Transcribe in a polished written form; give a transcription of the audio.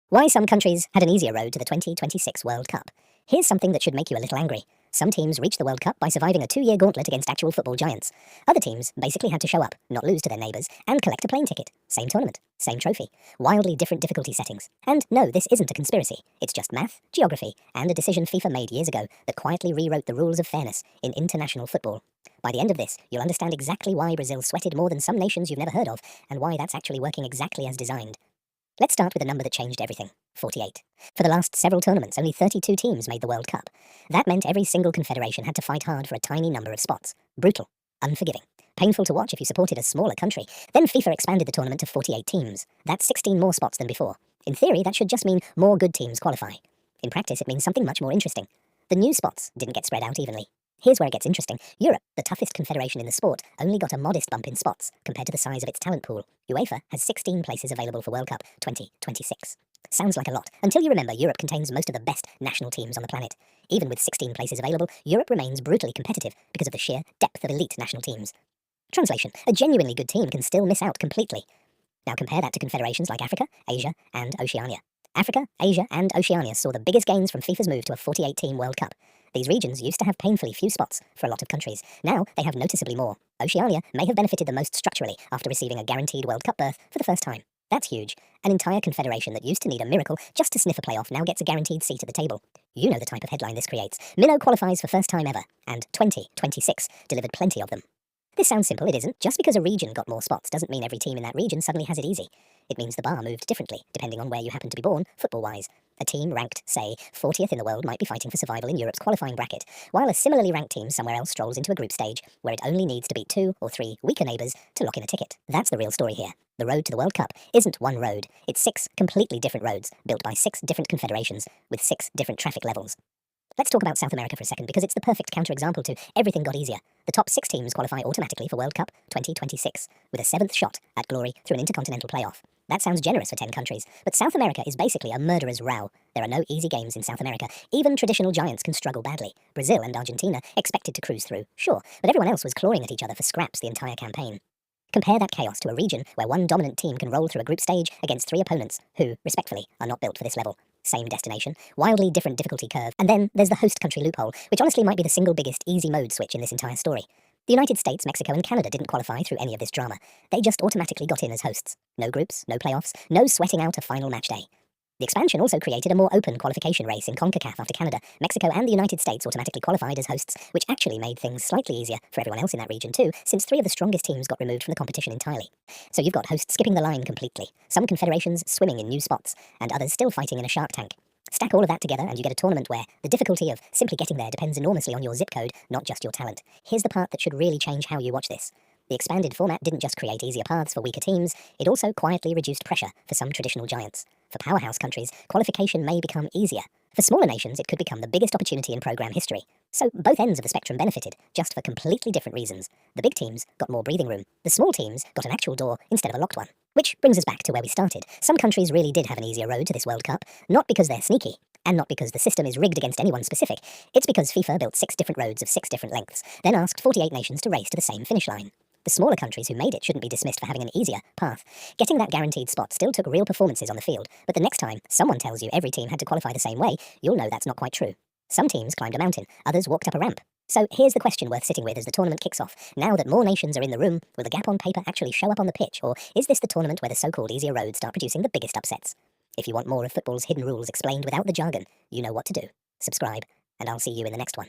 Why some countries had an easier road to the 2026 World Cup. Here's something that should make you a little angry. Some teams reached the World Cup by surviving a 2-year gauntlet against actual football giants. Other teams basically had to show up, not lose to their neighbours, and collect a plane ticket. Same tournament, same trophy. Wildly different difficulty settings. And no, this isn't a conspiracy. It's just math, geography, and a decision FIFA made years ago that quietly rewrote the rules of fairness in international football. By the end of this, you'll understand exactly why Brazil sweated more than some nations you've never heard of, and why that's actually working exactly as designed. Let's start with a number that changed everything, 48. For the last several tournaments, only 32 teams made the World Cup. That meant every single confederation had to fight hard for a tiny number of spots. Brutal. Unforgiving. Painful to watch if you supported a smaller country. Then FIFA expanded the tournament to 48 teams. That's 16 more spots than before. In theory, that should just mean more good teams qualify. In practice, it means something much more interesting. The new spots didn't get spread out evenly. Here's where it gets interesting. Europe, the toughest confederation in the sport, only got a modest bump in spots compared to the size of its talent pool. UEFA has 16 places available for World Cup 2026. Sounds like a lot, until you remember Europe contains most of the best national teams on the planet. Even with 16 places available, Europe remains brutally competitive because of the sheer depth of elite national teams. Translation: a genuinely good team can still miss out completely. Now compare that to confederations like Africa, Asia, and Oceania. Africa, Asia, and Oceania saw the biggest gains from FIFA's move to a 48-team World Cup. These regions used to have painfully few spots for a lot of countries. Now they have noticeably more. Oceania may have benefited the most structurally after receiving a guaranteed World Cup berth for the first time. That's huge. An entire confederation that used to need a miracle just to sniff a playoff now gets a guaranteed seat at the table. You know the type of headline this creates. Minnow qualifies for first time ever, and 2026 delivered plenty of them. This sounds simple, it isn't. Just because a region got more spots doesn't mean every team in that region suddenly has it easy. It means the bar moved differently, depending on where you happen to be born, football-wise. A team ranked, say, 40th in the world might be fighting for survival in Europe's qualifying bracket, while a similarly ranked team somewhere else strolls into a group stage where it only needs to beat 2 or 3 weaker neighbours to lock in a ticket. That's the real story here. The road to the World Cup isn't one road, it's 6 completely different roads, built by 6 different confederations, with 6 different traffic levels. Let's talk about South America for a second, because it's the perfect counterexample to everything got easier. The top 6 teams qualify automatically for World Cup 2026, with a 7th shot at glory through an intercontinental playoff. That sounds generous for 10 countries, but South America is basically a murderer's row. There are no easy games in South America. Even traditional giants can struggle badly. Brazil and Argentina expected to cruise through, sure, but everyone else was clawing at each other for scraps the entire campaign. Compare that chaos to a region where one dominant team can roll through a group stage against 3 opponents who, respectfully, are not built for this level. Same destination, wildly different difficulty curve, and then there's the host country loophole, which honestly might be the single biggest easy mode switch in this entire story. The United States, Mexico, and Canada didn't qualify through any of this drama. They just automatically got in as hosts. No groups, no playoffs, no sweating out a final match day. The expansion also created a more open qualification race in CONCACAF after Canada, Mexico, and the United States automatically qualified as hosts, which actually made things slightly easier for everyone else in that region too, since 3 of the strongest teams got removed from the competition entirely. So you've got hosts skipping the line completely, some confederations swimming in new spots, and others still fighting in a shark tank. Stack all of that together and you get a tournament where the difficulty of simply getting there depends enormously on your zip code, not just your talent. Here's the part that should really change how you watch this. The expanded format didn't just create easier paths for weaker teams, it also quietly reduced pressure for some traditional giants. For powerhouse countries, qualification may become easier. For smaller nations, it could become the biggest opportunity in programme history. So both ends of the spectrum benefited, just for completely different reasons. The big teams got more breathing room. The small teams got an actual door instead of a locked one. Which brings us back to where we started. Some countries really did have an easier road to this World Cup, not because they're sneaky, and not because the system is rigged against anyone specific. It's because FIFA built 6 different roads of 6 different lengths, then asked 48 nations to race to the same finish line. The smaller countries who made it shouldn't be dismissed for having an easier path. Getting that guaranteed spot still took real performances on the field, but the next time someone tells you every team had to qualify the same way, you'll know that's not quite true. Some teams climbed a mountain, others walked up a ramp. So here's the question worth sitting with as the tournament kicks off. Now that more nations are in the room, will the gap on paper actually show up on the pitch, or is this the tournament where the so-called easier roads start producing the biggest upsets? If you want more of football's hidden rules explained without the jargon, you know what to do. Subscribe, and I'll see you in the next one.